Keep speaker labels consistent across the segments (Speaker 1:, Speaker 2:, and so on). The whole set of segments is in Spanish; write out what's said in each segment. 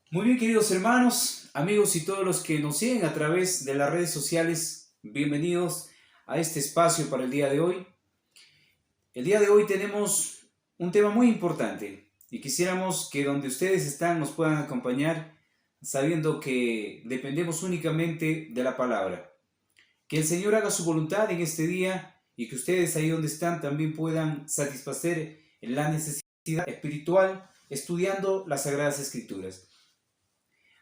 Speaker 1: Muy bien, queridos hermanos, amigos y todos los que nos siguen a través de las redes sociales, bienvenidos a este espacio para el día de hoy. El día de hoy tenemos un tema muy importante y quisiéramos que donde ustedes están nos puedan acompañar sabiendo que dependemos únicamente de la palabra. Que el Señor haga su voluntad en este día y que ustedes ahí donde están también puedan satisfacer la necesidad espiritual estudiando las Sagradas Escrituras.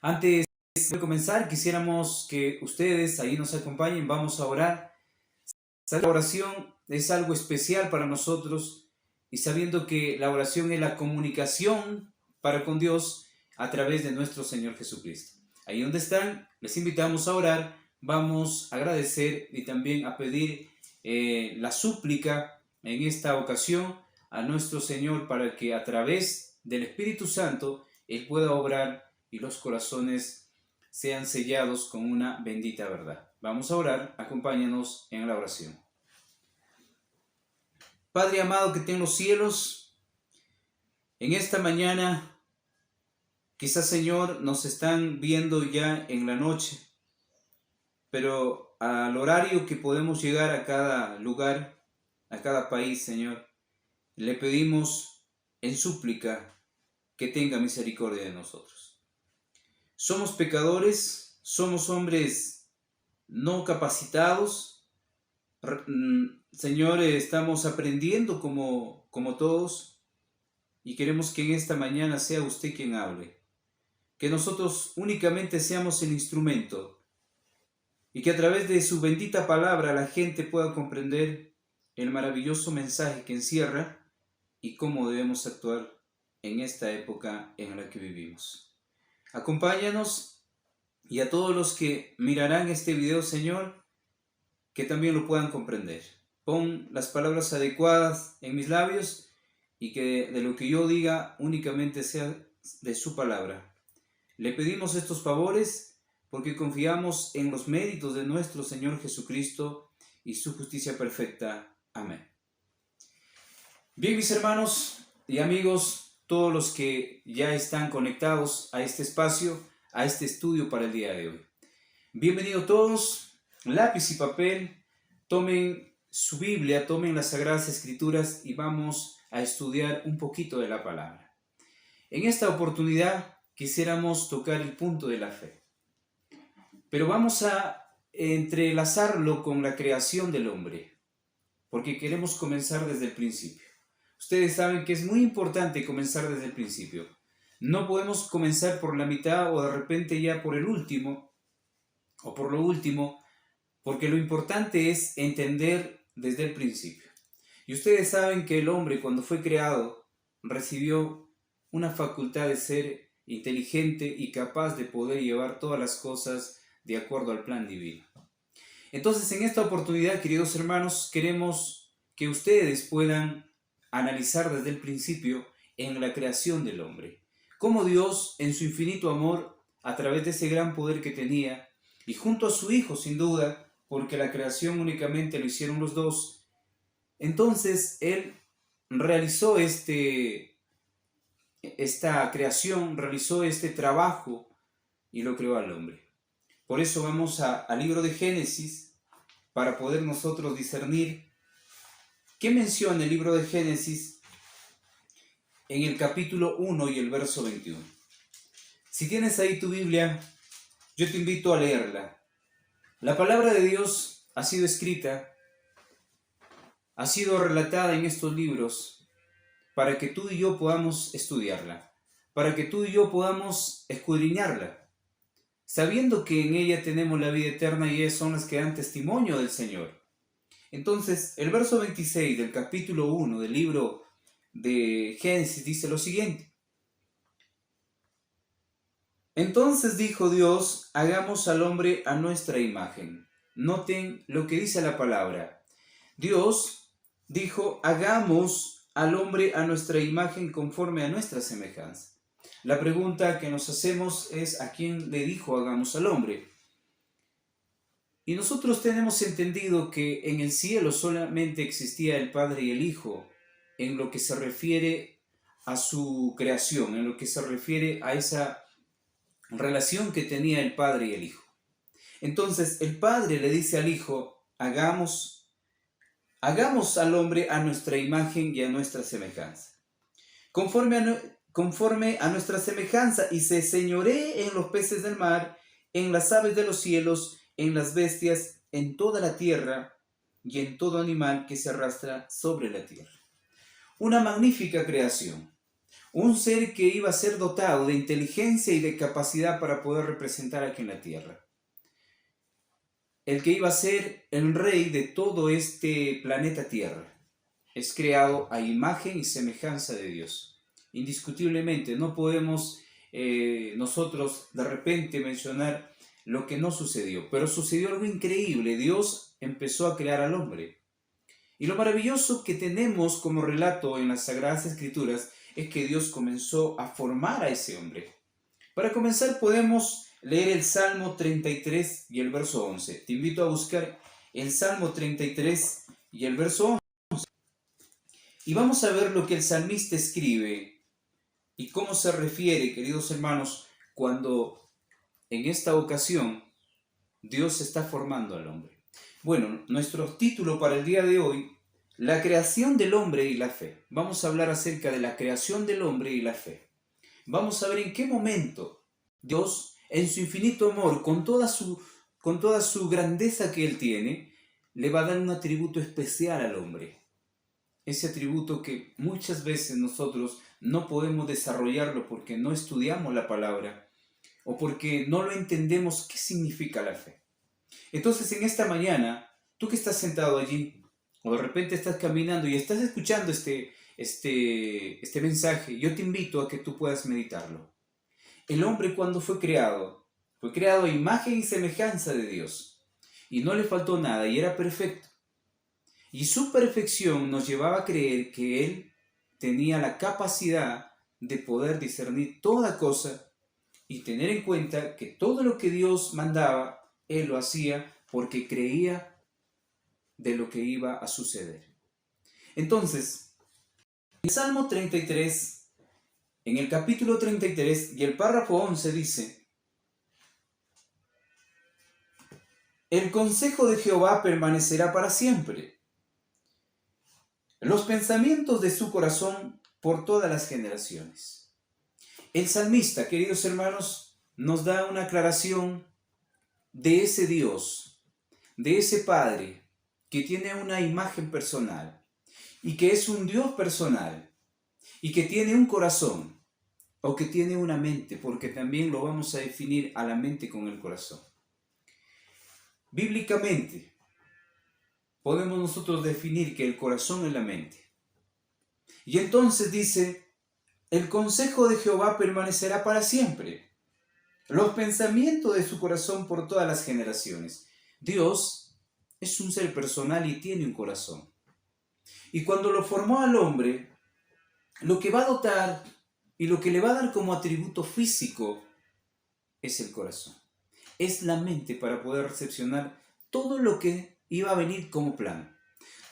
Speaker 1: Antes de comenzar, quisiéramos que ustedes ahí nos acompañen, vamos a orar. La oración es algo especial para nosotros y sabiendo que la oración es la comunicación para con Dios a través de nuestro Señor Jesucristo. Ahí donde están, les invitamos a orar, vamos a agradecer y también a pedir la súplica en esta ocasión a nuestro Señor para que a través del Espíritu Santo Él pueda obrar y los corazones sean sellados con una bendita verdad. Vamos a orar, acompáñanos en la oración. Padre amado que está en los cielos, en esta mañana, quizás Señor nos están viendo ya en la noche, pero al horario que podemos llegar a cada lugar, a cada país, Señor, le pedimos en súplica que tenga misericordia de nosotros. Somos pecadores, somos hombres no capacitados, Señor, estamos aprendiendo como todos y queremos que en esta mañana sea usted quien hable, que nosotros únicamente seamos el instrumento y que a través de su bendita palabra la gente pueda comprender el maravilloso mensaje que encierra y cómo debemos actuar en esta época en la que vivimos. Acompáñanos y a todos los que mirarán este video, Señor, que también lo puedan comprender. Pon las palabras adecuadas en mis labios y que de lo que yo diga únicamente sea de su palabra. Le pedimos estos favores porque confiamos en los méritos de nuestro Señor Jesucristo y su justicia perfecta. Amén. Bien, mis hermanos y amigos, todos los que ya están conectados a este espacio, a este estudio para el día de hoy. Bienvenidos todos, lápiz y papel, tomen su Biblia, tomen las Sagradas Escrituras y vamos a estudiar un poquito de la palabra. En esta oportunidad quisiéramos tocar el punto de la fe, pero vamos a entrelazarlo con la creación del hombre, porque queremos comenzar desde el principio. Ustedes saben que es muy importante comenzar desde el principio. No podemos comenzar por la mitad o de repente ya por el último o por lo último, porque lo importante es entender desde el principio. Y ustedes saben que el hombre cuando fue creado recibió una facultad de ser inteligente y capaz de poder llevar todas las cosas de acuerdo al plan divino. Entonces, en esta oportunidad, queridos hermanos, queremos que ustedes puedan analizar desde el principio en la creación del hombre. Cómo Dios, en su infinito amor, a través de ese gran poder que tenía, y junto a su Hijo, sin duda, porque la creación únicamente lo hicieron los dos, entonces Él realizó esta creación, realizó este trabajo y lo creó al hombre. Por eso vamos al libro de Génesis para poder nosotros discernir qué menciona el libro de Génesis en el capítulo 1 y el verso 21. Si tienes ahí tu Biblia, yo te invito a leerla. La palabra de Dios ha sido escrita, ha sido relatada en estos libros para que tú y yo podamos estudiarla, para que tú y yo podamos escudriñarla, sabiendo que en ella tenemos la vida eterna y ellas son las que dan testimonio del Señor. Entonces, el verso 26 del capítulo 1 del libro de Génesis dice lo siguiente. Entonces dijo Dios, hagamos al hombre a nuestra imagen. Noten lo que dice la palabra. Dios dijo, hagamos al hombre a nuestra imagen conforme a nuestra semejanza. La pregunta que nos hacemos es, ¿a quién le dijo hagamos al hombre? Y nosotros tenemos entendido que en el cielo solamente existía el Padre y el Hijo en lo que se refiere a su creación, en lo que se refiere a esa relación que tenía el padre y el hijo. Entonces el padre le dice al hijo, hagamos al hombre a nuestra imagen y a nuestra semejanza. Conforme a nuestra semejanza, y se señoree en los peces del mar, en las aves de los cielos, en las bestias, en toda la tierra y en todo animal que se arrastra sobre la tierra. Una magnífica creación. Un ser que iba a ser dotado de inteligencia y de capacidad para poder representar aquí en la tierra. El que iba a ser el rey de todo este planeta Tierra. Es creado a imagen y semejanza de Dios. Indiscutiblemente, no podemos nosotros de repente mencionar lo que no sucedió, pero sucedió algo increíble. Dios empezó a crear al hombre. Y lo maravilloso que tenemos como relato en las Sagradas Escrituras es que Dios comenzó a formar a ese hombre. Para comenzar podemos leer el Salmo 33 y el verso 11. Te invito a buscar el Salmo 33 y el verso 11. Y vamos a ver lo que el salmista escribe y cómo se refiere, queridos hermanos, cuando en esta ocasión Dios está formando al hombre. Bueno, nuestro título para el día de hoy, la creación del hombre y la fe. Vamos a hablar acerca de la creación del hombre y la fe. Vamos a ver en qué momento Dios, en su infinito amor, con toda su grandeza que Él tiene, le va a dar un atributo especial al hombre. Ese atributo que muchas veces nosotros no podemos desarrollarlo porque no estudiamos la palabra o porque no lo entendemos qué significa la fe. Entonces en esta mañana, tú que estás sentado allí, o de repente estás caminando y estás escuchando este mensaje, yo te invito a que tú puedas meditarlo. El hombre cuando fue creado a imagen y semejanza de Dios, y no le faltó nada y era perfecto. Y su perfección nos llevaba a creer que Él tenía la capacidad de poder discernir toda cosa y tener en cuenta que todo lo que Dios mandaba, Él lo hacía porque creía de lo que iba a suceder. Entonces, en Salmo 33, en el capítulo 33 y el párrafo 11 dice: el consejo de Jehová permanecerá para siempre, los pensamientos de su corazón por todas las generaciones. El salmista, queridos hermanos, nos da una aclaración de ese Dios, de ese Padre que tiene una imagen personal y que es un Dios personal y que tiene un corazón o que tiene una mente, porque también lo vamos a definir a la mente con el corazón. Bíblicamente podemos nosotros definir que el corazón es la mente. Y entonces dice: el consejo de Jehová permanecerá para siempre, los pensamientos de su corazón por todas las generaciones. Dios es un ser personal y tiene un corazón. Y cuando lo formó al hombre, lo que va a dotar y lo que le va a dar como atributo físico es el corazón. Es la mente para poder recepcionar todo lo que iba a venir como plan.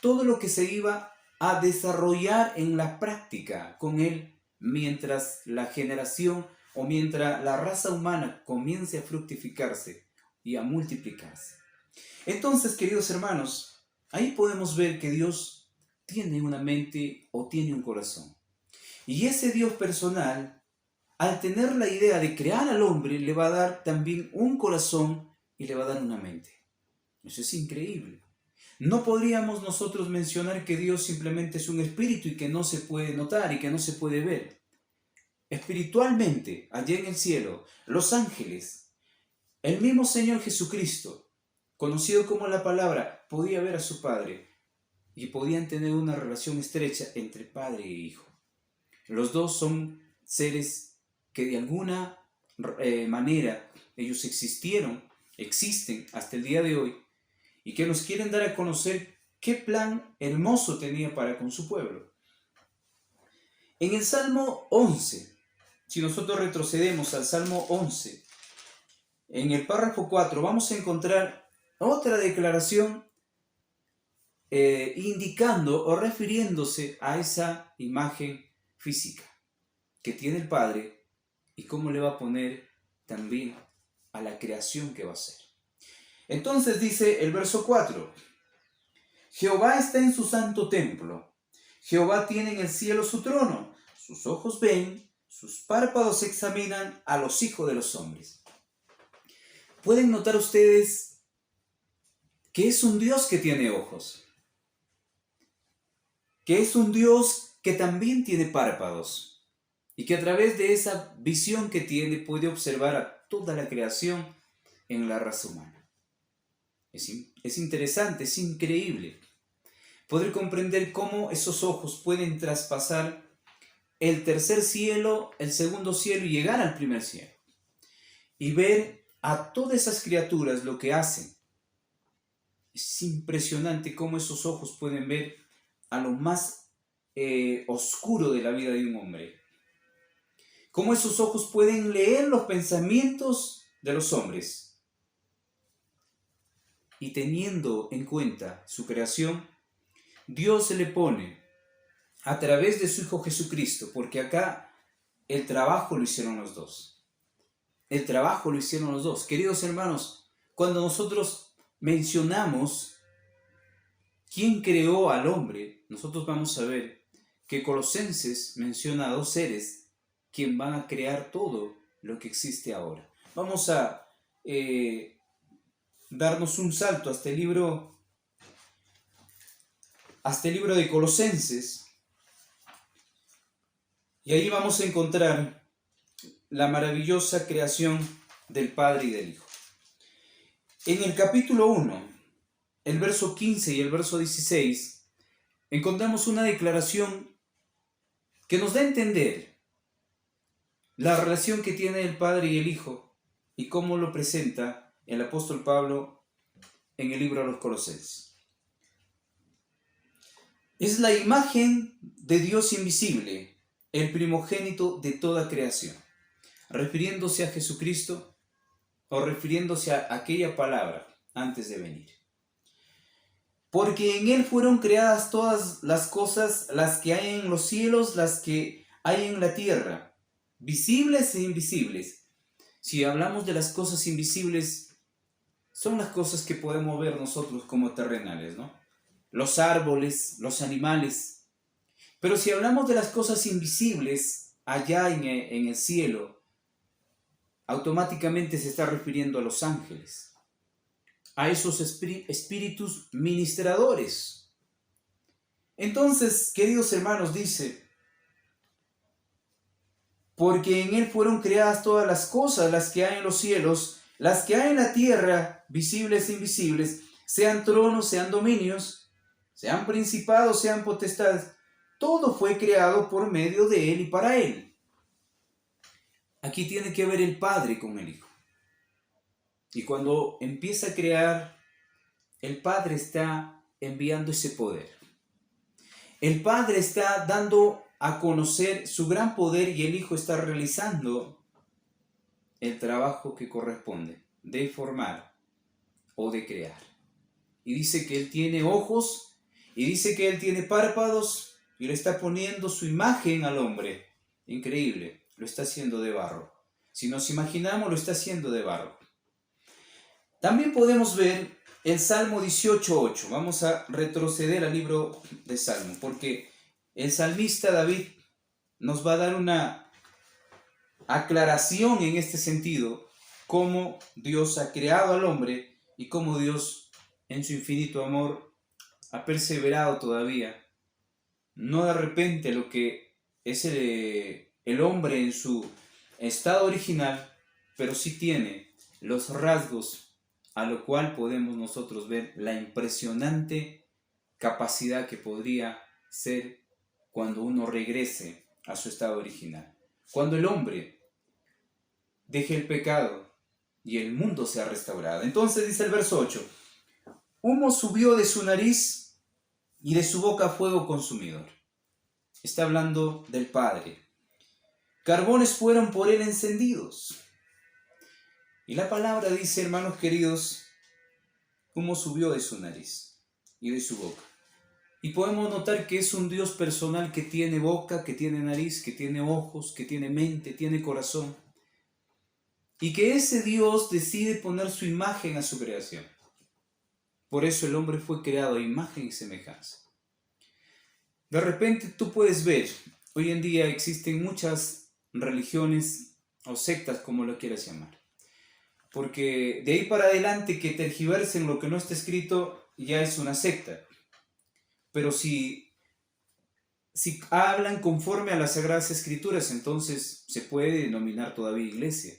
Speaker 1: Todo lo que se iba a desarrollar en la práctica con él mientras la generación o mientras la raza humana comience a fructificarse y a multiplicarse. Entonces, queridos hermanos, ahí podemos ver que Dios tiene una mente o tiene un corazón. Y ese Dios personal, al tener la idea de crear al hombre, le va a dar también un corazón y le va a dar una mente. Eso es increíble. No podríamos nosotros mencionar que Dios simplemente es un espíritu y que no se puede notar y que no se puede ver. Espiritualmente, allá en el cielo, los ángeles, el mismo Señor Jesucristo, conocido como la Palabra, podía ver a su Padre y podían tener una relación estrecha entre Padre e Hijo. Los dos son seres que de alguna manera ellos existen hasta el día de hoy y que nos quieren dar a conocer qué plan hermoso tenía para con su pueblo. En el Salmo 11, si nosotros retrocedemos al Salmo 11, en el párrafo 4 vamos a encontrar otra declaración indicando o refiriéndose a esa imagen física que tiene el Padre y cómo le va a poner también a la creación que va a ser. Entonces dice el verso 4, Jehová está en su santo templo, Jehová tiene en el cielo su trono, sus ojos ven, sus párpados examinan a los hijos de los hombres. ¿Pueden notar ustedes que es un Dios que tiene ojos? Que es un Dios que también tiene párpados y que a través de esa visión que tiene puede observar a toda la creación en la raza humana. Es interesante, es increíble poder comprender cómo esos ojos pueden traspasar el tercer cielo, el segundo cielo y llegar al primer cielo. Y ver a todas esas criaturas lo que hacen. Es impresionante cómo esos ojos pueden ver a lo más oscuro de la vida de un hombre. Cómo esos ojos pueden leer los pensamientos de los hombres. Y teniendo en cuenta su creación, Dios se le pone a través de su Hijo Jesucristo, porque acá el trabajo lo hicieron los dos. El trabajo lo hicieron los dos. Queridos hermanos, cuando nosotros mencionamos quién creó al hombre, nosotros vamos a ver que Colosenses menciona a dos seres quien van a crear todo lo que existe ahora. Vamos a darnos un salto a este libro de Colosenses, y ahí vamos a encontrar la maravillosa creación del Padre y del Hijo. En el capítulo 1, el verso 15 y el verso 16, encontramos una declaración que nos da a entender la relación que tiene el Padre y el Hijo y cómo lo presenta el apóstol Pablo en el libro a los Colosenses. Es la imagen de Dios invisible, el primogénito de toda creación, refiriéndose a Jesucristo o refiriéndose a aquella palabra antes de venir. Porque en Él fueron creadas todas las cosas, las que hay en los cielos, las que hay en la tierra, visibles e invisibles. Si hablamos de las cosas invisibles, son las cosas que podemos ver nosotros como terrenales, ¿no? Los árboles, los animales. Pero si hablamos de las cosas invisibles allá en el cielo, automáticamente se está refiriendo a los ángeles, a esos espíritus ministradores. Entonces, queridos hermanos, dice, porque en Él fueron creadas todas las cosas, las que hay en los cielos, las que hay en la tierra, visibles e invisibles, sean tronos, sean dominios, sean principados, sean potestades, todo fue creado por medio de Él y para Él. Aquí tiene que ver el Padre con el Hijo. Y cuando empieza a crear, el Padre está enviando ese poder. El Padre está dando a conocer su gran poder y el Hijo está realizando el trabajo que corresponde de formar o de crear. Y dice que Él tiene ojos y dice que Él tiene párpados y le está poniendo su imagen al hombre. Increíble, lo está haciendo de barro. Si nos imaginamos, lo está haciendo de barro. También podemos ver el Salmo 18:8. Vamos a retroceder al libro de Salmo, porque el salmista David nos va a dar una aclaración en este sentido, cómo Dios ha creado al hombre y cómo Dios en su infinito amor ha perseverado todavía. No de repente lo que es el hombre en su estado original, pero sí tiene los rasgos a lo cual podemos nosotros ver la impresionante capacidad que podría ser cuando uno regrese a su estado original. Cuando el hombre deje el pecado y el mundo sea restaurado. Entonces dice el verso 8, humo subió de su nariz y de su boca fuego consumidor. Está hablando del Padre. Carbones fueron por él encendidos. Y la palabra dice, hermanos queridos, humo subió de su nariz y de su boca. Y podemos notar que es un Dios personal que tiene boca, que tiene nariz, que tiene ojos, que tiene mente, tiene corazón. y que ese Dios decide poner su imagen a su creación. Por eso el hombre fue creado a imagen y semejanza. De repente tú puedes ver, hoy en día existen muchas religiones o sectas, como lo quieras llamar. Porque de ahí para adelante que tergiversen lo que no está escrito ya es una secta. Pero si hablan conforme a las Sagradas Escrituras, entonces se puede denominar todavía iglesia.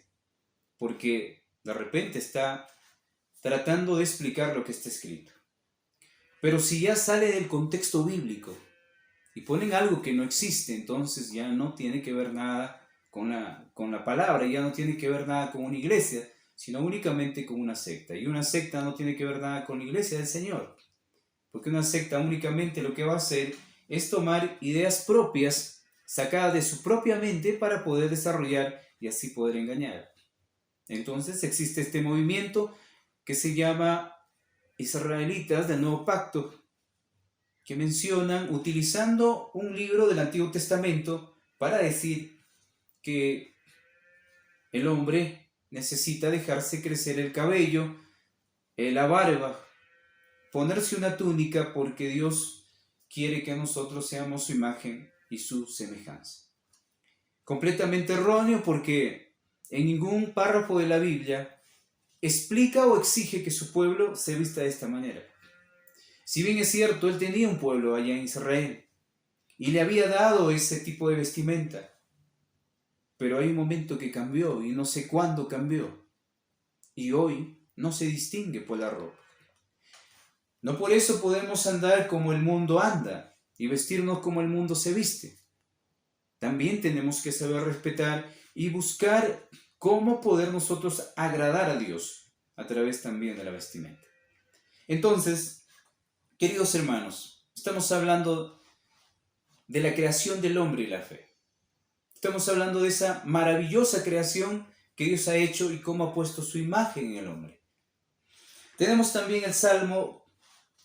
Speaker 1: Porque de repente está tratando de explicar lo que está escrito. Pero si ya sale del contexto bíblico y ponen algo que no existe, entonces ya no tiene que ver nada con la palabra, ya no tiene que ver nada con una iglesia, sino únicamente con una secta. Y una secta no tiene que ver nada con la iglesia del Señor, porque una secta únicamente lo que va a hacer es tomar ideas propias, sacadas de su propia mente para poder desarrollar y así poder engañar. Entonces existe este movimiento que se llama Israelitas del Nuevo Pacto, que mencionan utilizando un libro del Antiguo Testamento para decir que el hombre necesita dejarse crecer el cabello, la barba, ponerse una túnica porque Dios quiere que nosotros seamos su imagen y su semejanza. Completamente erróneo porque en ningún párrafo de la Biblia explica o exige que su pueblo se vista de esta manera. Si bien es cierto, él tenía un pueblo allá en Israel y le había dado ese tipo de vestimenta, pero hay un momento que cambió y no sé cuándo cambió, y hoy no se distingue por la ropa. No por eso podemos andar como el mundo anda y vestirnos como el mundo se viste. También tenemos que saber respetar y buscar cómo poder nosotros agradar a Dios a través también de la vestimenta. Entonces, queridos hermanos, estamos hablando de la creación del hombre y la fe. Estamos hablando de esa maravillosa creación que Dios ha hecho y cómo ha puesto su imagen en el hombre. Tenemos también el Salmo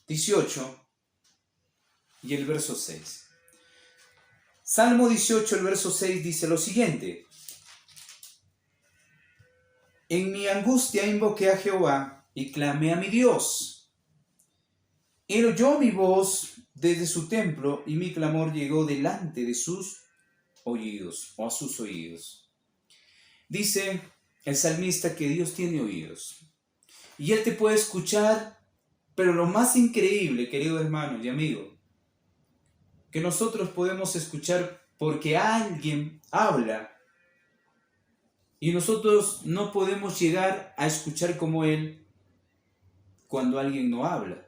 Speaker 1: 18 y el verso 6. Salmo 18, el verso 6 dice lo siguiente: En mi angustia invoqué a Jehová y clamé a mi Dios. Él oyó mi voz desde su templo y mi clamor llegó delante de sus oídos o a sus oídos. Dice el salmista que Dios tiene oídos y Él te puede escuchar, pero lo más increíble, querido hermano y amigo, que nosotros podemos escuchar porque alguien habla y nosotros no podemos llegar a escuchar como Él cuando alguien no habla.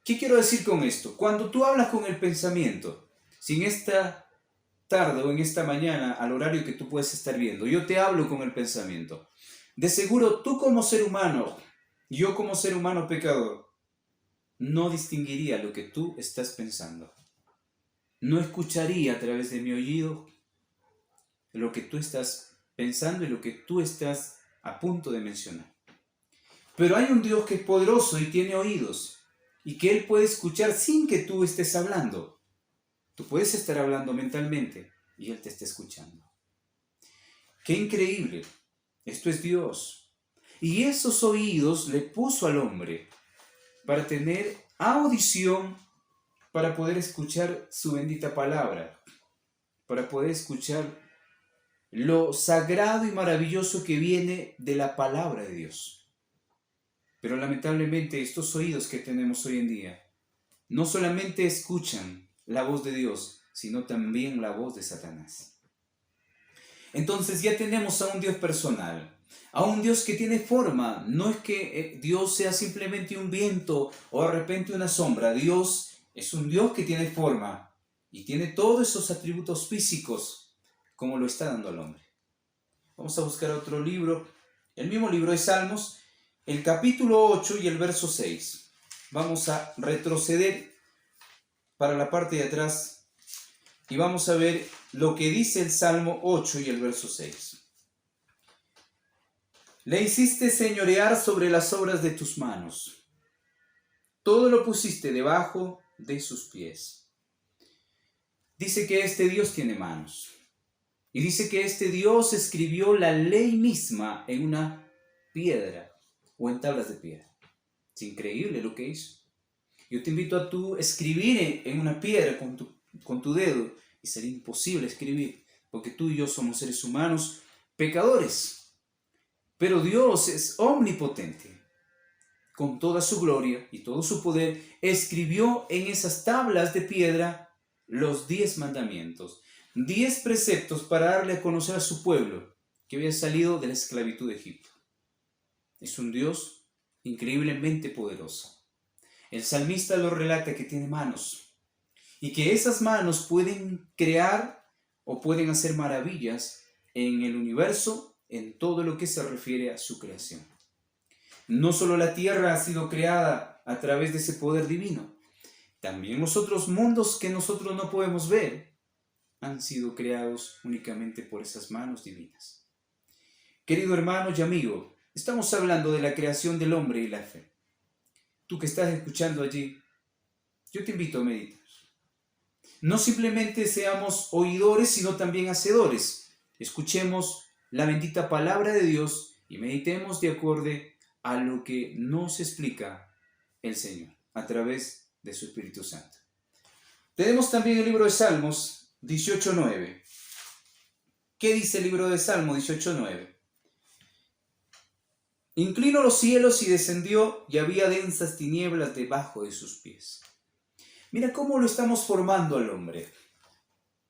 Speaker 1: ¿Qué quiero decir con esto? Cuando tú hablas con el pensamiento, si en esta tarde o en esta mañana, al horario que tú puedes estar viendo, yo te hablo con el pensamiento, de seguro tú como ser humano, yo como ser humano pecador, no distinguiría lo que tú estás pensando. No escucharía a través de mi oído lo que tú estás pensando y lo que tú estás a punto de mencionar. Pero hay un Dios que es poderoso y tiene oídos y que Él puede escuchar sin que tú estés hablando. Tú puedes estar hablando mentalmente y Él te está escuchando. ¡Qué increíble! Esto es Dios. Y esos oídos le puso al hombre para tener audición, para poder escuchar su bendita palabra, para poder escuchar lo sagrado y maravilloso que viene de la palabra de Dios. Pero lamentablemente estos oídos que tenemos hoy en día no solamente escuchan la voz de Dios, sino también la voz de Satanás. Entonces ya tenemos a un Dios personal, a un Dios que tiene forma. No es que Dios sea simplemente un viento o de repente una sombra. Dios es un Dios que tiene forma y tiene todos esos atributos físicos como lo está dando al hombre. Vamos a buscar otro libro, el mismo libro de Salmos, el capítulo 8 y el verso 6. Vamos a retroceder para la parte de atrás y vamos a ver lo que dice el Salmo 8 y el verso 6. Le hiciste señorear sobre las obras de tus manos. Todo lo pusiste debajo de sus pies. Dice que este Dios tiene manos. Y dice que este Dios escribió la ley misma en una piedra o en tablas de piedra. Es increíble lo que hizo. Yo te invito a tú escribir en una piedra con tu dedo y sería imposible escribir, porque tú y yo somos seres humanos pecadores. Pero Dios es omnipotente. Con toda su gloria y todo su poder, escribió en esas tablas de piedra los 10 mandamientos, 10 preceptos para darle a conocer a su pueblo que había salido de la esclavitud de Egipto. Es un Dios increíblemente poderoso. El salmista lo relata que tiene manos y que esas manos pueden crear o pueden hacer maravillas en el universo, en todo lo que se refiere a su creación. No solo la tierra ha sido creada a través de ese poder divino, también los otros mundos que nosotros no podemos ver han sido creados únicamente por esas manos divinas. Querido hermano y amigo, estamos hablando de la creación del hombre y la fe. Tú que estás escuchando allí, yo te invito a meditar. No simplemente seamos oidores, sino también hacedores. Escuchemos la bendita palabra de Dios y meditemos de acuerdo a lo que nos explica el Señor a través de su Espíritu Santo. Tenemos también el libro de Salmos 18:9. ¿Qué dice el libro de Salmos 18:9? Inclinó los cielos y descendió, y había densas tinieblas debajo de sus pies. Mira cómo lo estamos formando al hombre.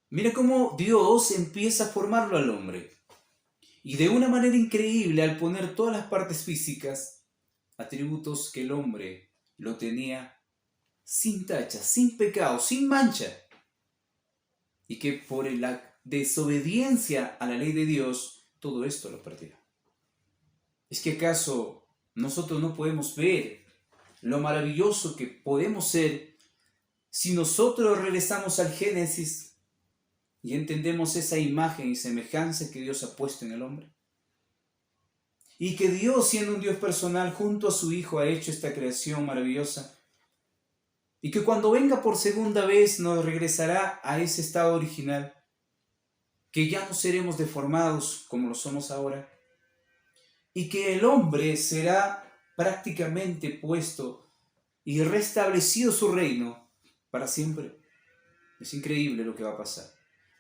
Speaker 1: Mira cómo Dios empieza a formarlo al hombre. Y de una manera increíble, al poner todas las partes físicas, atributos que el hombre lo tenía sin tacha, sin pecado, sin mancha. Y que por la desobediencia a la ley de Dios, todo esto lo perdió. ¿Es que acaso nosotros no podemos ver lo maravilloso que podemos ser si nosotros regresamos al Génesis y entendemos esa imagen y semejanza que Dios ha puesto en el hombre? Y que Dios, siendo un Dios personal, junto a su Hijo ha hecho esta creación maravillosa. Y que cuando venga por segunda vez nos regresará a ese estado original. Que ya no seremos deformados como lo somos ahora. Y que el hombre será prácticamente puesto y restablecido su reino para siempre. Es increíble lo que va a pasar,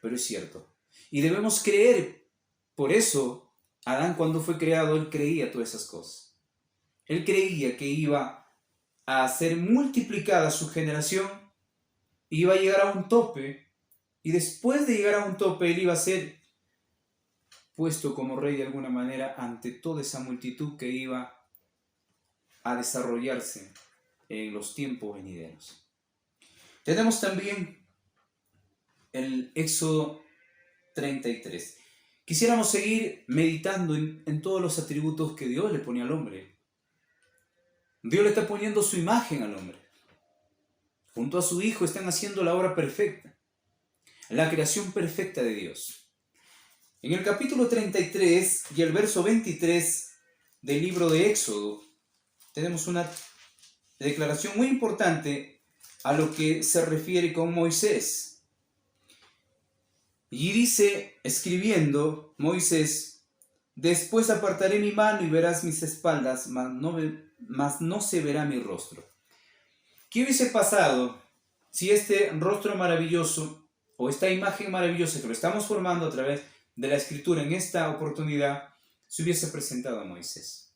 Speaker 1: pero es cierto. Y debemos creer. Por eso, Adán, cuando fue creado, él creía todas esas cosas. Él creía que iba a ser multiplicada su generación, iba a llegar a un tope, y después de llegar a un tope, él iba a ser puesto como rey de alguna manera ante toda esa multitud que iba a desarrollarse en los tiempos venideros. Tenemos también el Éxodo 33. Quisiéramos seguir meditando en todos los atributos que Dios le pone al hombre. Dios le está poniendo su imagen al hombre. Junto a su Hijo están haciendo la obra perfecta, la creación perfecta de Dios. En el capítulo 33 y el verso 23 del libro de Éxodo, tenemos una declaración muy importante a lo que se refiere con Moisés. Y dice, escribiendo, Moisés: después apartaré mi mano y verás mis espaldas, mas no se verá mi rostro. ¿Qué hubiese pasado si este rostro maravilloso o esta imagen maravillosa que lo estamos formando a través de la Escritura en esta oportunidad se hubiese presentado a Moisés?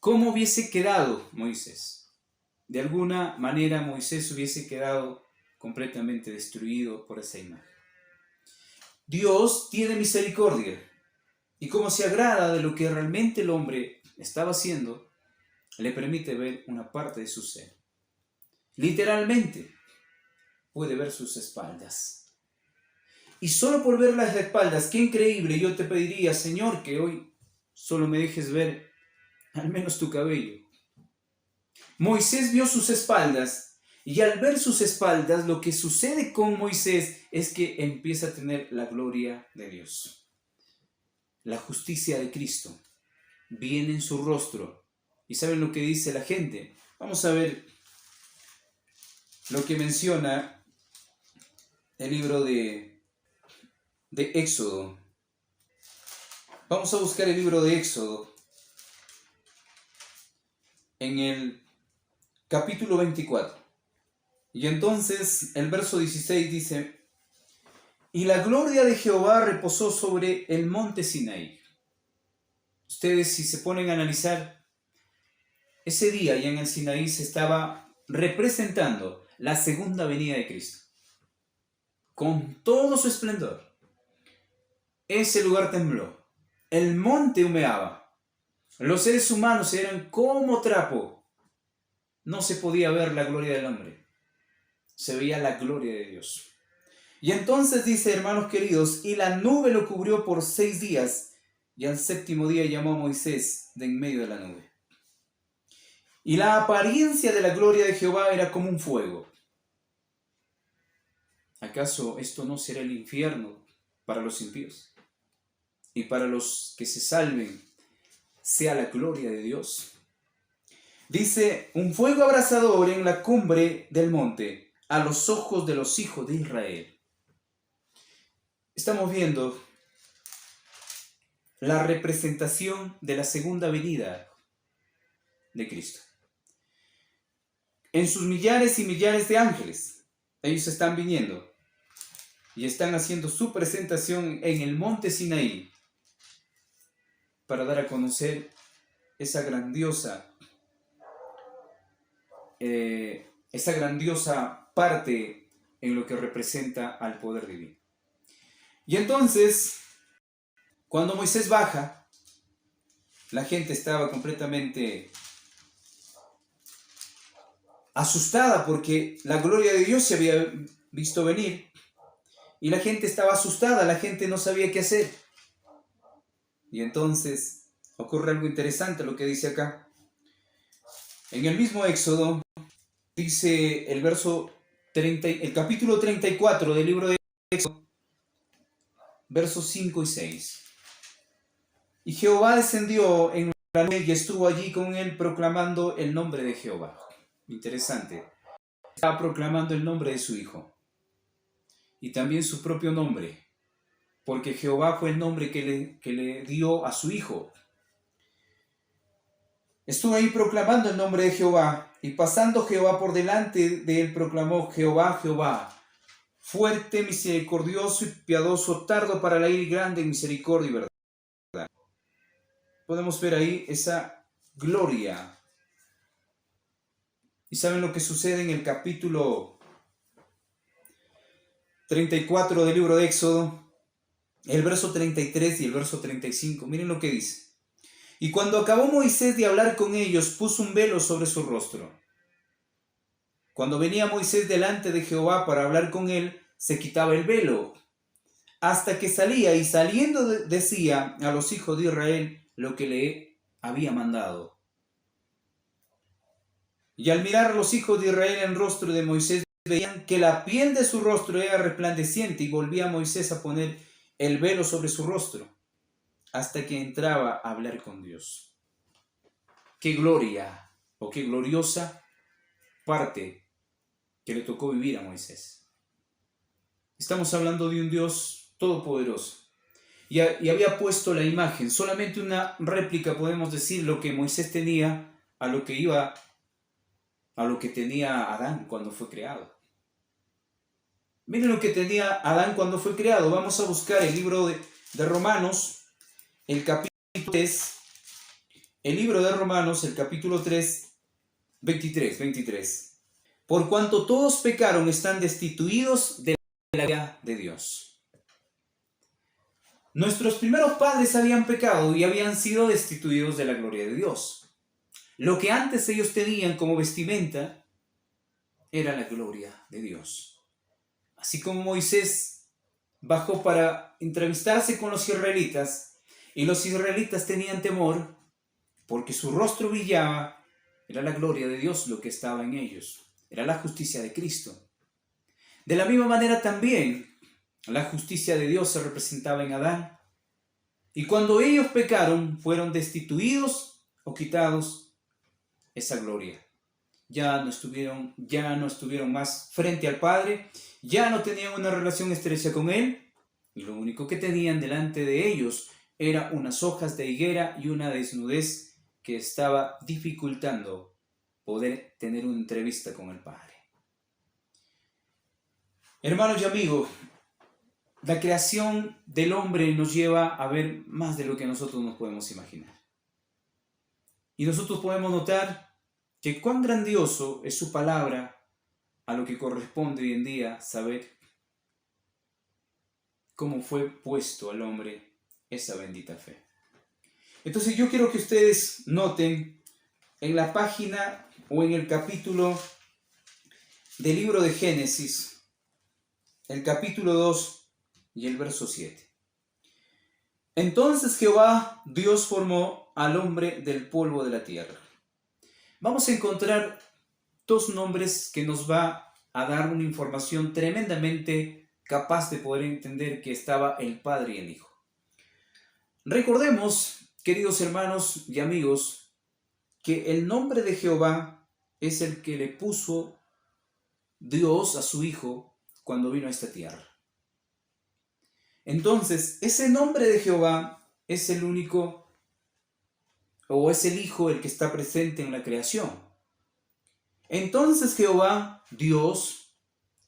Speaker 1: ¿Cómo hubiese quedado Moisés? De alguna manera Moisés hubiese quedado completamente destruido por esa imagen. Dios tiene misericordia y como se agrada de lo que realmente el hombre estaba haciendo, le permite ver una parte de su ser. Literalmente puede ver sus espaldas. Y solo por ver las espaldas, qué increíble, yo te pediría, Señor, que hoy solo me dejes ver al menos tu cabello. Moisés vio sus espaldas. Y al ver sus espaldas, lo que sucede con Moisés es que empieza a tener la gloria de Dios. La justicia de Cristo viene en su rostro. ¿Y saben lo que dice la gente? Vamos a ver lo que menciona el libro de de Éxodo. Vamos a buscar el libro de Éxodo en el capítulo 24. Y entonces el verso 16 dice: y la gloria de Jehová reposó sobre el monte Sinaí. Ustedes, si se ponen a analizar, ese día ya en el Sinaí se estaba representando la segunda venida de Cristo, con todo su esplendor. Ese lugar tembló, el monte humeaba, los seres humanos eran como trapo, no se podía ver la gloria del hombre, se veía la gloria de Dios. Y entonces dice, hermanos queridos, y la nube lo cubrió por 6 días, y al 7º día llamó a Moisés de en medio de la nube. Y la apariencia de la gloria de Jehová era como un fuego. ¿Acaso esto no será el infierno para los impíos? Y para los que se salven, sea la gloria de Dios. Dice, un fuego abrasador en la cumbre del monte, a los ojos de los hijos de Israel. Estamos viendo la representación de la segunda venida de Cristo. En sus millares y millares de ángeles, ellos están viniendo y están haciendo su presentación en el monte Sinaí para dar a conocer esa grandiosa parte en lo que representa al poder divino. Y entonces, cuando Moisés baja, la gente estaba completamente asustada porque la gloria de Dios se había visto venir y la gente estaba asustada, la gente no sabía qué hacer. Y entonces ocurre algo interesante lo que dice acá. En el mismo Éxodo dice el capítulo 34 del libro de Éxodo, versos 5 y 6. Y Jehová descendió en la nube y estuvo allí con él proclamando el nombre de Jehová. Interesante. Estaba proclamando el nombre de su hijo. Y también su propio nombre. Porque Jehová fue el nombre que le dio a su hijo. Estuvo ahí proclamando el nombre de Jehová. Y pasando Jehová por delante de él proclamó: Jehová, Jehová, fuerte, misericordioso y piadoso, tardo para la ira y grande en misericordia y verdad. Podemos ver ahí esa gloria. ¿Y saben lo que sucede en el capítulo 34 del libro de Éxodo? El verso 33 y el verso 35. Miren lo que dice. Y cuando acabó Moisés de hablar con ellos, puso un velo sobre su rostro. Cuando venía Moisés delante de Jehová para hablar con él, se quitaba el velo, hasta que salía, y saliendo decía a los hijos de Israel lo que le había mandado. Y al mirar a los hijos de Israel en el rostro de Moisés, veían que la piel de su rostro era resplandeciente, y volvía Moisés a poner el velo sobre su rostro, hasta que entraba a hablar con Dios. ¡Qué gloria, o qué gloriosa parte que le tocó vivir a Moisés! Estamos hablando de un Dios todopoderoso. Y había puesto la imagen, solamente una réplica, podemos decir, lo que Moisés tenía a lo que tenía Adán cuando fue creado. Miren lo que tenía Adán cuando fue creado. Vamos a buscar el libro de Romanos, el capítulo 3. El libro de Romanos, el capítulo 3, 23. Por cuanto todos pecaron, están destituidos de la gloria de Dios. Nuestros primeros padres habían pecado y habían sido destituidos de la gloria de Dios. Lo que antes ellos tenían como vestimenta era la gloria de Dios. Así como Moisés bajó para entrevistarse con los israelitas, y los israelitas tenían temor porque su rostro brillaba, era la gloria de Dios lo que estaba en ellos, era la justicia de Cristo. De la misma manera también la justicia de Dios se representaba en Adán, y cuando ellos pecaron fueron destituidos o quitados esa gloria. Ya no estuvieron más frente al Padre, ya no tenían una relación estrecha con Él, Y lo único que tenían delante de ellos era unas hojas de higuera y una desnudez que estaba dificultando poder tener una entrevista con el Padre. Hermanos y amigos, la creación del hombre nos lleva a ver más de lo que nosotros nos podemos imaginar. Y nosotros podemos notar que cuán grandioso es su palabra a lo que corresponde hoy en día saber cómo fue puesto al hombre esa bendita fe. Entonces yo quiero que ustedes noten en la página o en el capítulo del libro de Génesis, el capítulo 2 y el verso 7. Entonces Jehová Dios formó al hombre del polvo de la tierra. Vamos a encontrar dos nombres que nos va a dar una información tremendamente capaz de poder entender que estaba el Padre y el Hijo. Recordemos, queridos hermanos y amigos, que el nombre de Jehová es el que le puso Dios a su Hijo cuando vino a esta tierra. Entonces, ese nombre de Jehová es el único, o es el Hijo el que está presente en la creación. Entonces Jehová, Dios,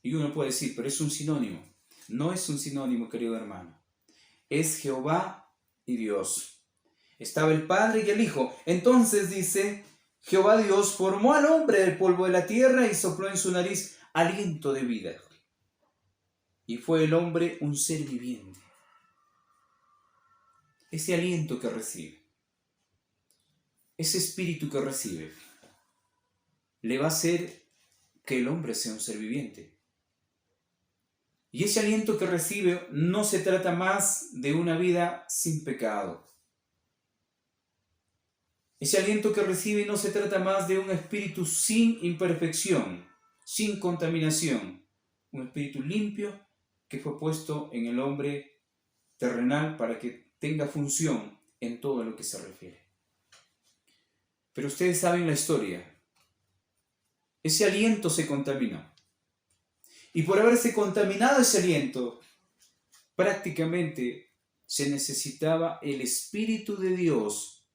Speaker 1: y uno puede decir, pero es un sinónimo. No es un sinónimo, querido hermano. Es Jehová y Dios. Estaba el Padre y el Hijo. Entonces dice, Jehová Dios formó al hombre del polvo de la tierra y sopló en su nariz aliento de vida. Y fue el hombre un ser viviente. Ese aliento que recibe, ese espíritu que recibe, le va a hacer que el hombre sea un ser viviente. Y ese aliento que recibe no se trata más de una vida sin pecado. Ese aliento que recibe no se trata más de un espíritu sin imperfección, sin contaminación. Un espíritu limpio que fue puesto en el hombre terrenal para que tenga función en todo lo que se refiere. Pero ustedes saben la historia. Ese aliento se contaminó. Y por haberse contaminado ese aliento, prácticamente se necesitaba el Espíritu de Dios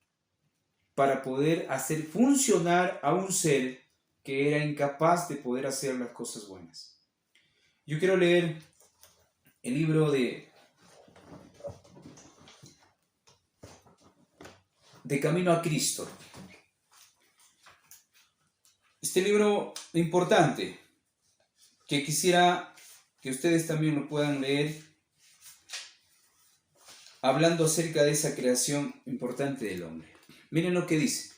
Speaker 1: para poder hacer funcionar a un ser que era incapaz de poder hacer las cosas buenas. Yo quiero leer el libro de Camino a Cristo. Este libro importante, que quisiera que ustedes también lo puedan leer, hablando acerca de esa creación importante del hombre. Miren lo que dice.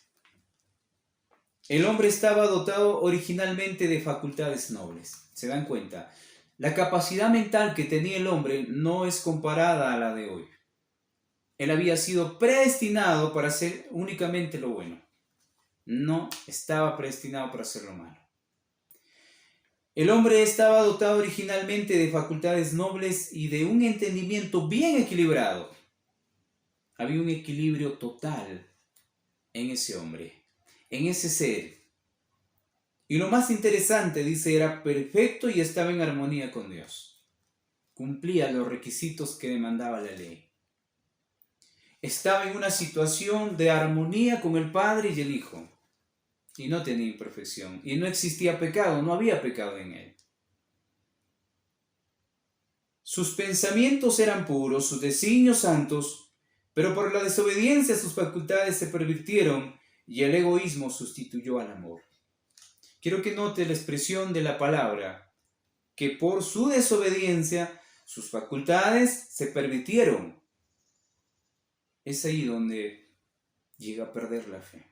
Speaker 1: El hombre estaba dotado originalmente de facultades nobles. ¿Se dan cuenta? La capacidad mental que tenía el hombre no es comparada a la de hoy. Él había sido predestinado para hacer únicamente lo bueno. No estaba predestinado para hacer lo malo. El hombre estaba dotado originalmente de facultades nobles y de un entendimiento bien equilibrado. Había un equilibrio total en ese hombre, en ese ser. Y lo más interesante, dice, era perfecto y estaba en armonía con Dios. Cumplía los requisitos que demandaba la ley. Estaba en una situación de armonía con el Padre y el Hijo. Y no tenía imperfección. Y no existía pecado, no había pecado en él. Sus pensamientos eran puros, sus designios santos, pero por la desobediencia sus facultades se pervirtieron y el egoísmo sustituyó al amor. Quiero que note la expresión de la palabra, que por su desobediencia sus facultades se pervirtieron. Es ahí donde llega a perder la fe.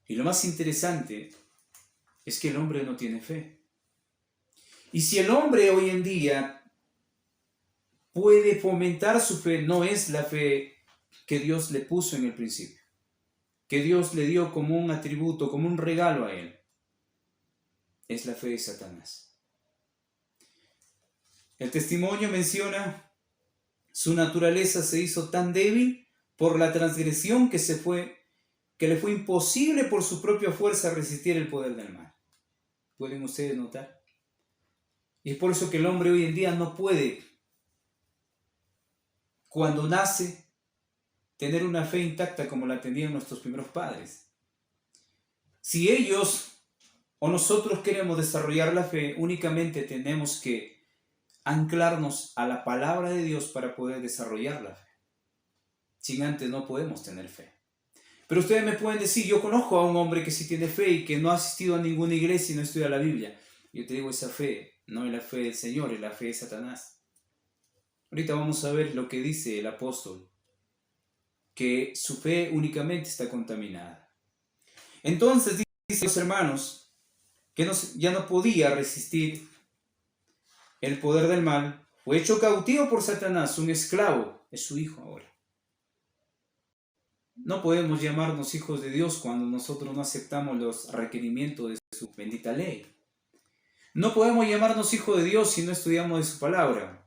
Speaker 1: Y lo más interesante es que el hombre no tiene fe. Y si el hombre hoy en día puede fomentar su fe, no es la fe que Dios le puso en el principio, que Dios le dio como un atributo, como un regalo a él. Es la fe de Satanás. El testimonio menciona: su naturaleza se hizo tan débil por la transgresión que le fue imposible por su propia fuerza resistir el poder del mal. ¿Pueden ustedes notar? Y es por eso que el hombre hoy en día no puede cuando nace, tener una fe intacta como la tenían nuestros primeros padres. Si ellos o nosotros queremos desarrollar la fe, únicamente tenemos que anclarnos a la palabra de Dios para poder desarrollar la fe. Sin antes no podemos tener fe. Pero ustedes me pueden decir, yo conozco a un hombre que sí tiene fe y que no ha asistido a ninguna iglesia y no estudia la Biblia. Yo te digo, esa fe no es la fe del Señor, es la fe de Satanás. Ahorita vamos a ver lo que dice el apóstol, que su fe únicamente está contaminada. Entonces dice los hermanos que ya no podía resistir el poder del mal, fue hecho cautivo por Satanás, un esclavo, es su hijo ahora. No podemos llamarnos hijos de Dios cuando nosotros no aceptamos los requerimientos de su bendita ley. No podemos llamarnos hijos de Dios si no estudiamos de su palabra.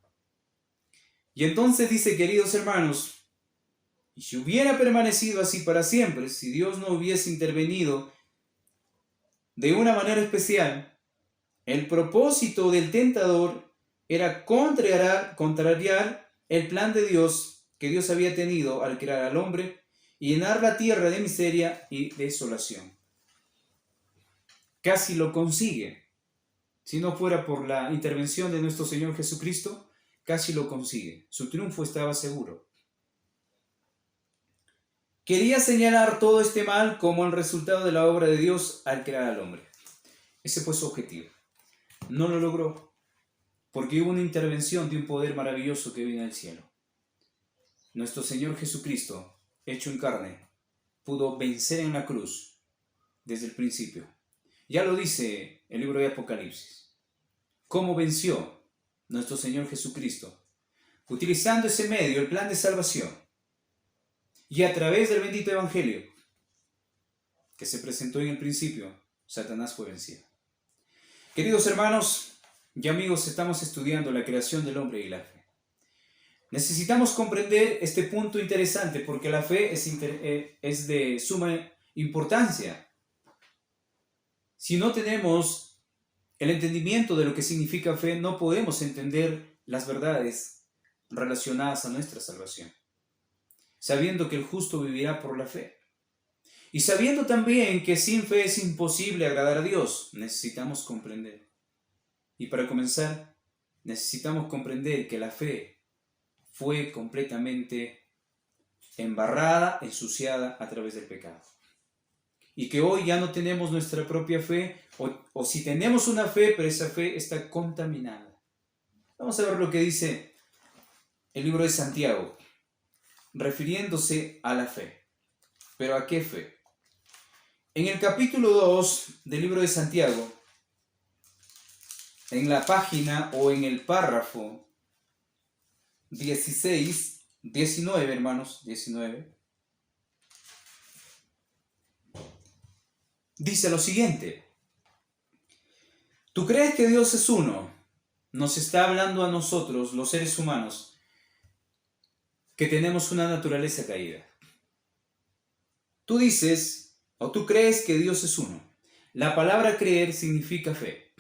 Speaker 1: Y entonces dice, queridos hermanos, y si hubiera permanecido así para siempre, si Dios no hubiese intervenido de una manera especial, el propósito del tentador era contrariar el plan de Dios que Dios había tenido al crear al hombre y llenar la tierra de miseria y desolación. Casi lo consigue. Si no fuera por la intervención de nuestro Señor Jesucristo, casi lo consigue. Su triunfo estaba seguro. Quería señalar todo este mal como el resultado de la obra de Dios al crear al hombre. Ese fue su objetivo. No lo logró, porque hubo una intervención de un poder maravilloso que vino del cielo. Nuestro Señor Jesucristo, hecho en carne, pudo vencer en la cruz desde el principio. Ya lo dice el libro de Apocalipsis. ¿Cómo venció nuestro Señor Jesucristo? Utilizando ese medio, el plan de salvación. Y a través del bendito Evangelio que se presentó en el principio, Satanás fue vencido. Queridos hermanos y amigos, estamos estudiando la creación del hombre y la fe. Necesitamos comprender este punto interesante porque la fe es de suma importancia. Si no tenemos el entendimiento de lo que significa fe, no podemos entender las verdades relacionadas a nuestra salvación. Sabiendo que el justo vivirá por la fe. Y sabiendo también que sin fe es imposible agradar a Dios, necesitamos comprender. Y para comenzar, necesitamos comprender que la fe fue completamente embarrada, ensuciada a través del pecado. Y que hoy ya no tenemos nuestra propia fe, o si tenemos una fe, pero esa fe está contaminada. Vamos a ver lo que dice el libro de Santiago, refiriéndose a la fe. ¿Pero a qué fe? En el capítulo 2 del libro de Santiago, en la página o en el párrafo 19, hermanos, 19, dice lo siguiente. ¿Tú crees que Dios es uno? Nos está hablando a nosotros, los seres humanos, que tenemos una naturaleza caída. Tú dices, o tú crees que Dios es uno. La palabra creer significa fe.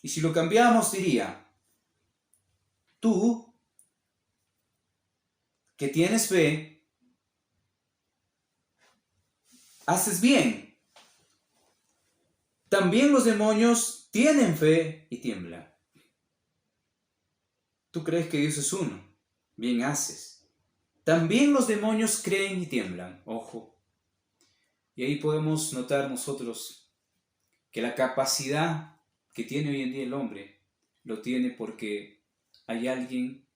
Speaker 1: Y si lo cambiamos diría, tú que tienes fe, haces bien. También los demonios tienen fe y tiemblan. Tú crees que Dios es uno. Bien haces. También los demonios creen y tiemblan. Ojo. Y ahí podemos notar nosotros que la capacidad que tiene hoy en día el hombre lo tiene porque hay alguien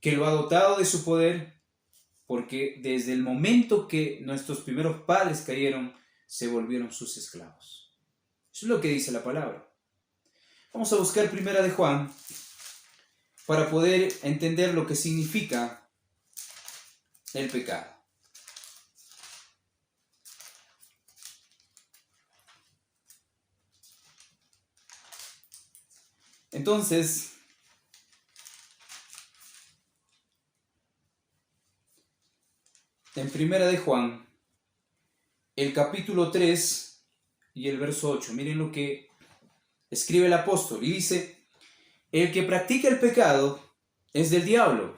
Speaker 1: que lo ha dotado de su poder, porque desde el momento que nuestros primeros padres cayeron, se volvieron sus esclavos. Eso es lo que dice la palabra. Vamos a buscar Primera de Juan para poder entender lo que significa el pecado. Entonces, en Primera de Juan, el capítulo 3 y el verso 8, miren lo que escribe el apóstol y dice, el que practica el pecado es del diablo,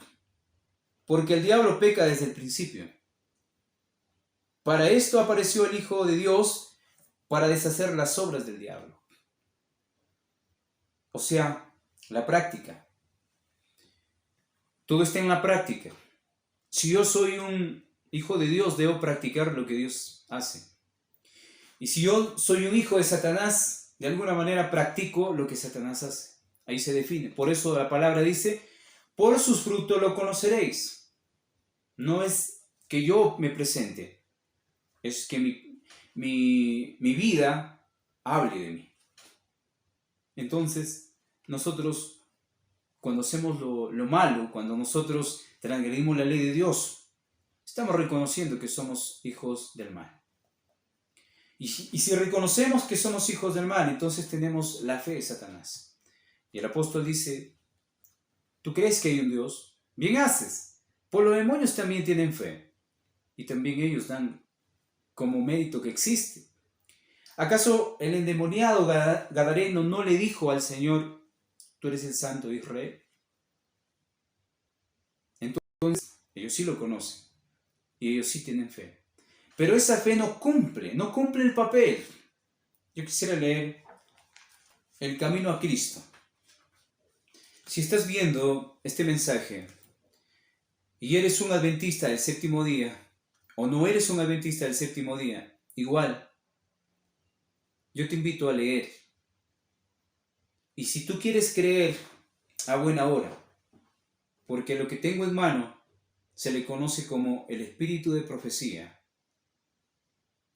Speaker 1: porque el diablo peca desde el principio. Para esto apareció el Hijo de Dios, para deshacer las obras del diablo. O sea, la práctica. Todo está en la práctica. Si yo soy un hijo de Dios, debo practicar lo que Dios hace. Y si yo soy un hijo de Satanás, de alguna manera practico lo que Satanás hace. Ahí se define. Por eso la palabra dice, por sus frutos lo conoceréis. No es que yo me presente, es que mi vida hable de mí. Entonces, nosotros, cuando hacemos lo malo, cuando nosotros transgredimos la ley de Dios, estamos reconociendo que somos hijos del mal. Y si reconocemos que somos hijos del mal, entonces tenemos la fe de Satanás. Y el apóstol dice, ¿tú crees que hay un Dios? Bien haces. Pues los demonios también tienen fe. Y también ellos dan como mérito que existe. ¿Acaso el endemoniado gadareno no le dijo al Señor, tú eres el Santo de Israel? Entonces, ellos sí lo conocen. Y ellos sí tienen fe. Pero esa fe no cumple el papel. Yo quisiera leer El Camino a Cristo. Si estás viendo este mensaje y eres un adventista del séptimo día, o no eres un adventista del séptimo día, igual, yo te invito a leer. Y si tú quieres creer, a buena hora, porque lo que tengo en mano se le conoce como el espíritu de profecía.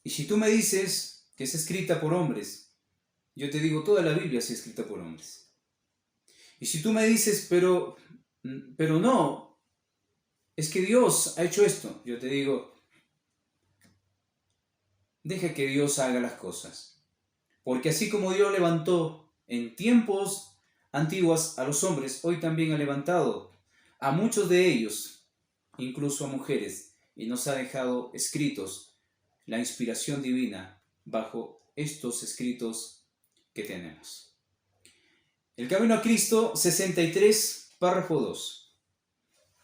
Speaker 1: Y si tú me dices que es escrita por hombres, yo te digo, toda la Biblia es escrita por hombres. Y si tú me dices, pero no, es que Dios ha hecho esto, yo te digo, deja que Dios haga las cosas. Porque así como Dios levantó en tiempos antiguos a los hombres, hoy también ha levantado a muchos de ellos, incluso a mujeres, y nos ha dejado escritos la inspiración divina bajo estos escritos que tenemos. El Camino a Cristo 63, párrafo 2.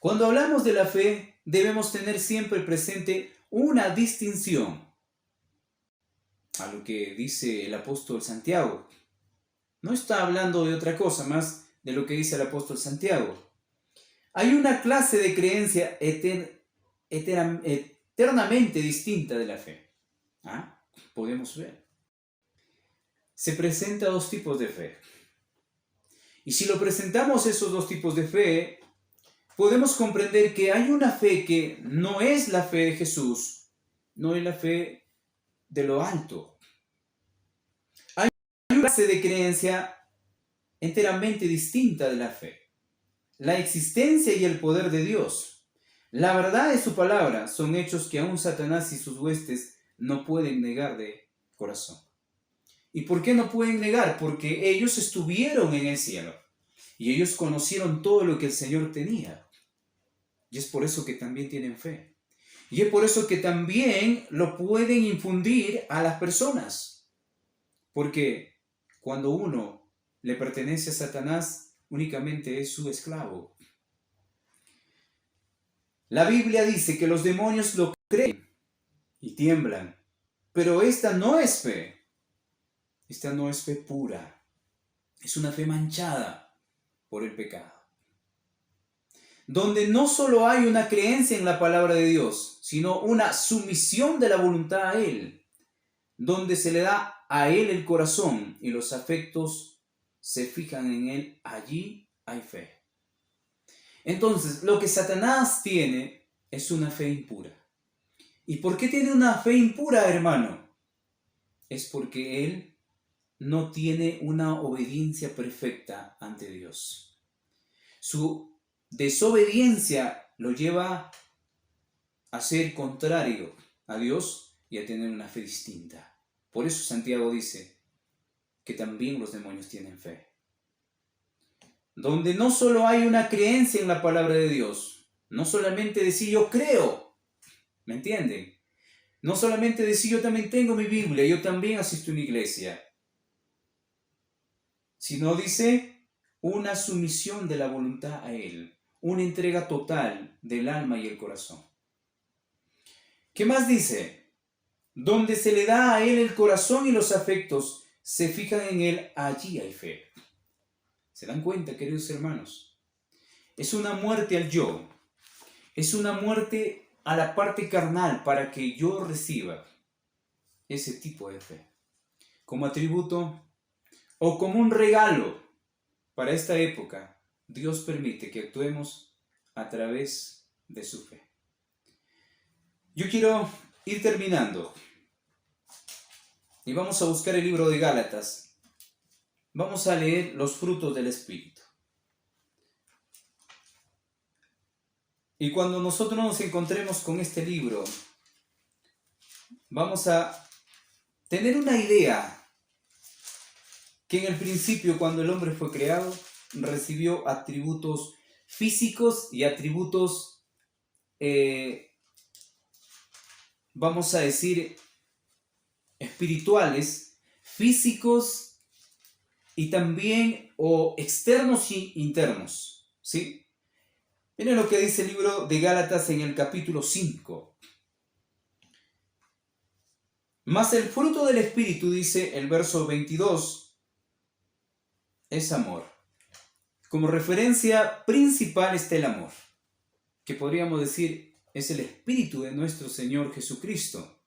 Speaker 1: Cuando hablamos de la fe, debemos tener siempre presente una distinción a lo que dice el apóstol Santiago. No está hablando de otra cosa más de lo que dice el apóstol Santiago. Hay una clase de creencia eternamente distinta de la fe. Podemos ver. Se presenta dos tipos de fe. Y si lo presentamos esos dos tipos de fe, podemos comprender que hay una fe que no es la fe de Jesús, no es la fe de lo alto. Hay una clase de creencia enteramente distinta de la fe. La existencia y el poder de Dios. La verdad de su palabra son hechos que aún Satanás y sus huestes no pueden negar de corazón. ¿Y por qué no pueden negar? Porque ellos estuvieron en el cielo y ellos conocieron todo lo que el Señor tenía. Y es por eso que también tienen fe. Y es por eso que también lo pueden infundir a las personas. Porque cuando uno le pertenece a Satanás, únicamente es su esclavo. La Biblia dice que los demonios lo creen y tiemblan. Pero esta no es fe. Esta no es fe pura. Es una fe manchada por el pecado. Donde no solo hay una creencia en la palabra de Dios, sino una sumisión de la voluntad a Él. Donde se le da a Él el corazón y los afectos se fijan en Él, allí hay fe. Entonces, lo que Satanás tiene es una fe impura. ¿Y por qué tiene una fe impura, hermano? Es porque él no tiene una obediencia perfecta ante Dios. Su desobediencia lo lleva a ser contrario a Dios y a tener una fe distinta. Por eso Santiago dice que también los demonios tienen fe. Donde no solo hay una creencia en la palabra de Dios, no solamente decir yo creo, ¿me entienden? No solamente decir yo también tengo mi Biblia, yo también asisto a una iglesia, sino dice una sumisión de la voluntad a Él, una entrega total del alma y el corazón. ¿Qué más dice? Donde se le da a él el corazón y los afectos, se fijan en él, allí hay fe. ¿Se dan cuenta, queridos hermanos? Es una muerte al yo. Es una muerte a la parte carnal para que yo reciba ese tipo de fe. Como atributo o como un regalo para esta época, Dios permite que actuemos a través de su fe. Yo quiero ir terminando y vamos a buscar el libro de Gálatas. Vamos a leer los frutos del Espíritu. Y cuando nosotros nos encontremos con este libro, vamos a tener una idea que en el principio, cuando el hombre fue creado, recibió atributos físicos y atributos, vamos a decir, espirituales, físicos y también o externos y internos, ¿sí? Miren lo que dice el libro de Gálatas en el capítulo 5. Mas el fruto del Espíritu, dice el verso 22, es amor. Como referencia principal está el amor, que podríamos decir es el Espíritu de nuestro Señor Jesucristo.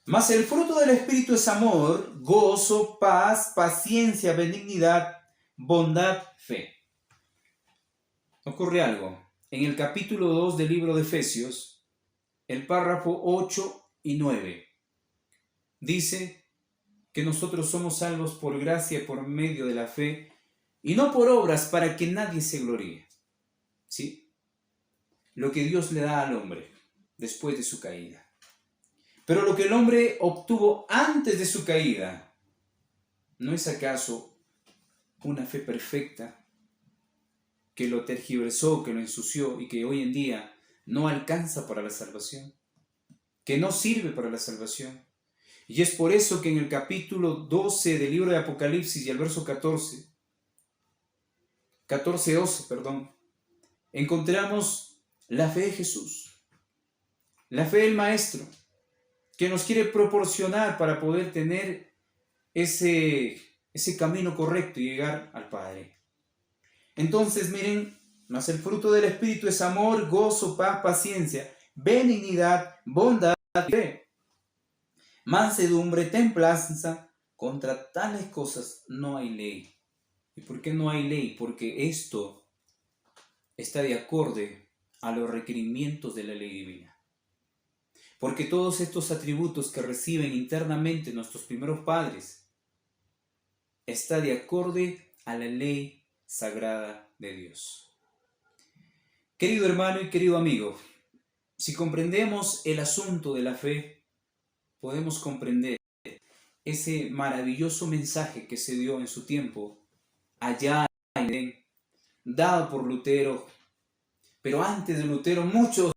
Speaker 1: Mas el fruto del Espíritu es amor, gozo, paz, paciencia, benignidad, bondad, fe. Ocurre algo. En el capítulo 2 del libro de Efesios, el párrafo 8 y 9, dice que nosotros somos salvos por gracia por medio de la fe y no por obras para que nadie se gloríe. ¿Sí? Lo que Dios le da al hombre después de su caída. Pero lo que el hombre obtuvo antes de su caída, ¿no es acaso una fe perfecta que lo tergiversó, que lo ensució y que hoy en día no alcanza para la salvación? Que no sirve para la salvación. Y es por eso que en el capítulo 12 del libro de Apocalipsis y el verso 12, encontramos la fe de Jesús, la fe del Maestro, que nos quiere proporcionar para poder tener ese camino correcto y llegar al Padre. Entonces, miren, mas el fruto del Espíritu es amor, gozo, paz, paciencia, benignidad, bondad, fe, mansedumbre, templanza. Contra tales cosas no hay ley. ¿Y por qué no hay ley? Porque esto está de acorde a los requerimientos de la ley divina. Porque todos estos atributos que reciben internamente nuestros primeros padres está de acorde a la ley sagrada de Dios. Querido hermano y querido amigo, si comprendemos el asunto de la fe, podemos comprender ese maravilloso mensaje que se dio en su tiempo allá en Edén, dado por Lutero. Pero antes de Lutero, muchos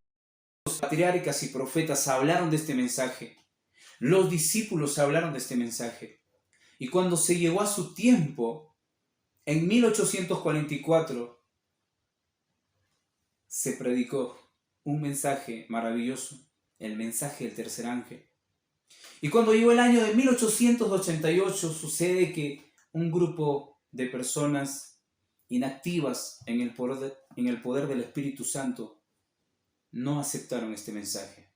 Speaker 1: patriarcas y profetas hablaron de este mensaje. Los discípulos hablaron de este mensaje. Y cuando se llegó a su tiempo, en 1844, se predicó un mensaje maravilloso, el mensaje del tercer ángel. Y cuando llegó el año de 1888, sucede que un grupo de personas inactivas en el poder del Espíritu Santo no aceptaron este mensaje.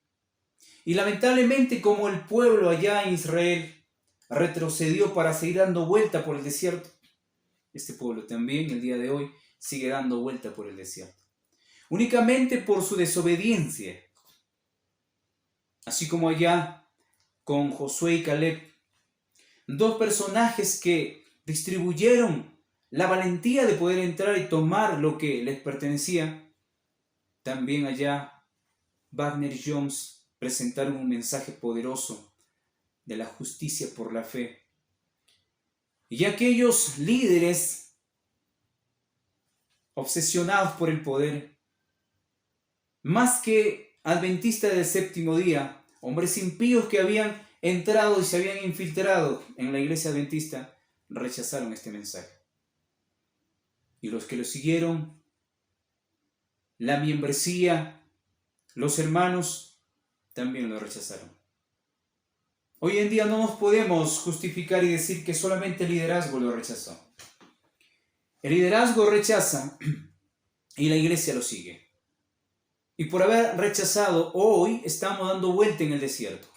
Speaker 1: Y lamentablemente, como el pueblo allá en Israel retrocedió para seguir dando vuelta por el desierto, este pueblo también el día de hoy sigue dando vuelta por el desierto. Únicamente por su desobediencia. Así como allá con Josué y Caleb, dos personajes que distribuyeron la valentía de poder entrar y tomar lo que les pertenecía. También allá Wagner y Jones presentaron un mensaje poderoso de la justicia por la fe. Y aquellos líderes obsesionados por el poder, más que adventistas del séptimo día, hombres impíos que habían entrado y se habían infiltrado en la iglesia adventista, rechazaron este mensaje. y los que lo siguieron, la membresía, los hermanos, también lo rechazaron. Hoy en día no nos podemos justificar y decir que solamente el liderazgo lo rechazó. El liderazgo rechaza y la iglesia lo sigue. Y por haber rechazado, hoy estamos dando vuelta en el desierto.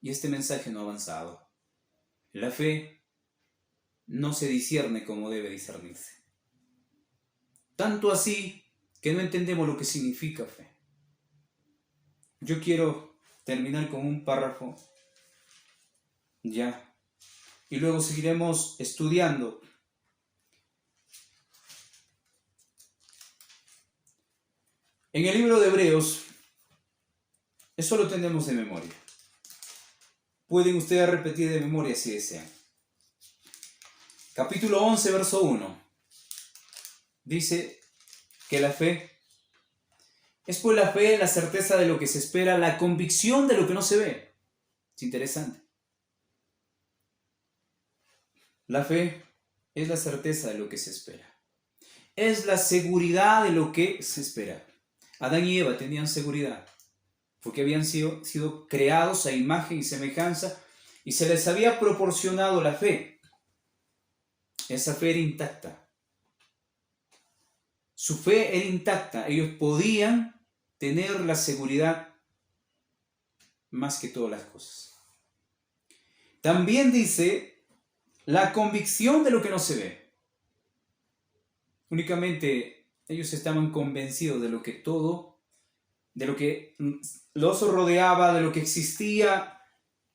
Speaker 1: Y este mensaje no ha avanzado. La fe no se discierne como debe discernirse. Tanto así que no entendemos lo que significa fe. Yo quiero terminar con un párrafo ya. Y luego seguiremos estudiando. En el libro de Hebreos, eso lo tenemos de memoria. Pueden ustedes repetir de memoria si desean. Capítulo 11, verso 1. Dice que la fe es pues la fe, la certeza de lo que se espera, la convicción de lo que no se ve. Es interesante. La fe es la certeza de lo que se espera. Es la seguridad de lo que se espera. Adán y Eva tenían seguridad porque habían sido creados a imagen y semejanza y se les había proporcionado la fe. Esa fe era intacta. Su fe era intacta. Ellos podían tener la seguridad más que todas las cosas. También dice la convicción de lo que no se ve. Únicamente ellos estaban convencidos de lo que los rodeaba, de lo que existía,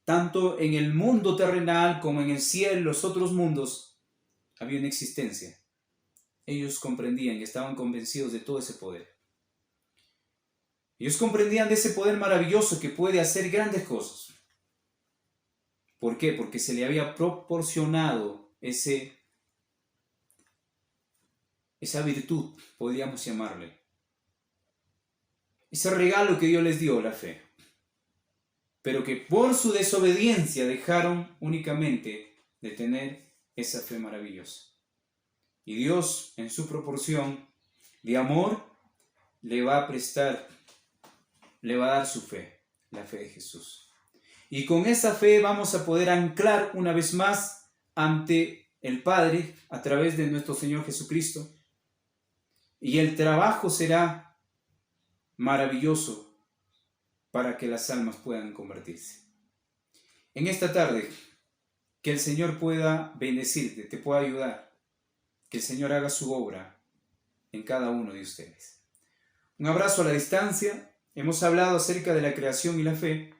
Speaker 1: tanto en el mundo terrenal como en el cielo, los otros mundos, había una existencia. Ellos comprendían y estaban convencidos de todo ese poder. Ellos comprendían de ese poder maravilloso que puede hacer grandes cosas. ¿Por qué? Porque se le había proporcionado esa virtud, podríamos llamarle. Ese regalo que Dios les dio, la fe. Pero que por su desobediencia dejaron únicamente de tener esa fe maravillosa. Y Dios, en su proporción de amor, le va a dar su fe, la fe de Jesús. Y con esa fe vamos a poder anclar una vez más ante el Padre a través de nuestro Señor Jesucristo. Y el trabajo será maravilloso para que las almas puedan convertirse. En esta tarde, que el Señor pueda bendecirte, te pueda ayudar, que el Señor haga su obra en cada uno de ustedes. Un abrazo a la distancia. Hemos hablado acerca de la creación y la fe.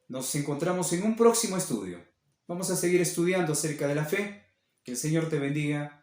Speaker 1: Nos encontramos en un próximo estudio. Vamos a seguir estudiando acerca de la fe. Que el Señor te bendiga